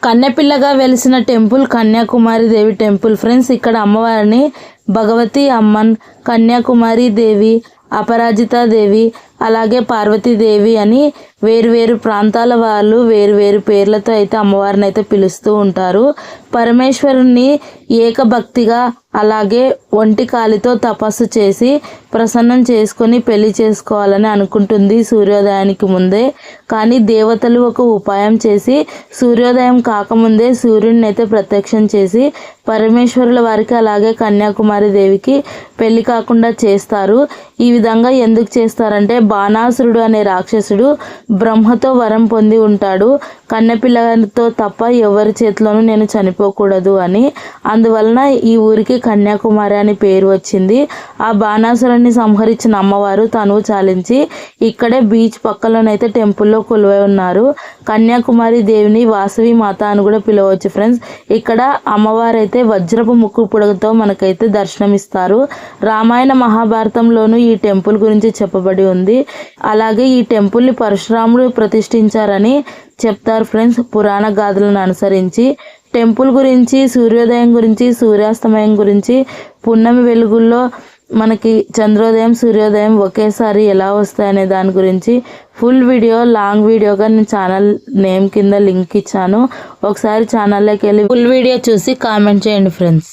కన్నెపిల్లగా వెలిసిన టెంపుల్ కన్యాకుమారి దేవి temple friends. ఇక్కడ అమ్మవారిని భగవతి అమ్మన్, కన్యాకుమారి దేవి, అపరాజితా దేవి, అలాగే పార్వతీదేవి అని వేరు ప్రాంతాల వాళ్ళు వేరు పేర్లతో అయితే అమ్మవారిని అయితే పిలుస్తూ ఉంటారు. పరమేశ్వరుణ్ణి ఏకభక్తిగా అలాగే ఒంటి కాలితో తపస్సు చేసి ప్రసన్నం చేసుకొని పెళ్లి చేసుకోవాలని అనుకుంటుంది సూర్యోదయానికి ముందే. కానీ దేవతలు ఒక ఉపాయం చేసి సూర్యోదయం కాకముందే సూర్యుడిని అయితే ప్రత్యక్షం చేసి పరమేశ్వరుల వారికి అలాగే కన్యాకుమారి దేవికి పెళ్లి కాకుండా చేస్తారు. ఈ విధంగా ఎందుకు చేస్తారంటే, బాణాసురుడు అనే రాక్షసుడు బ్రహ్మతో వరం పొంది ఉంటాడు, కన్నెపిల్లతో తప్ప ఎవరి చేతిలోనూ నేను చనిపోకూడదు అని. అందువలన ఈ ఊరికి కన్యాకుమారి అని పేరు వచ్చింది. ఆ బాణాసురుడిని సంహరించిన అమ్మవారు తనువు చాలించి ఇక్కడే బీచ్ పక్కలోనైతే టెంపుల్లో కొలువై ఉన్నారు. కన్యాకుమారి దేవిని వాసవి మాత అని కూడా పిలవచ్చు ఫ్రెండ్స్. ఇక్కడ అమ్మవారు అయితే వజ్రపు ముక్కు పుడకతో మనకైతే దర్శనమిస్తారు. రామాయణ మహాభారతంలోనూ ఈ టెంపుల్ గురించి చెప్పబడి ఉంది. అలాగే ఈ టెంపుల్ని పరశురాముడు ప్రతిష్ఠించారని చెప్తారు ఫ్రెండ్స్, పురాణ గాథలను అనుసరించి. టెంపుల్ గురించి, సూర్యోదయం గురించి, సూర్యాస్తమయం గురించి, పున్నమి వెలుగుల్లో మనకి చంద్రోదయం సూర్యోదయం ఒకేసారి ఎలా వస్తాయనే దాని గురించి ఫుల్ వీడియో, లాంగ్ వీడియోగా నేను ఛానల్ నేమ్ కింద లింక్ ఇచ్చాను. ఒకసారి ఛానల్లోకి వెళ్ళి ఫుల్ వీడియో చూసి కామెంట్ చేయండి ఫ్రెండ్స్.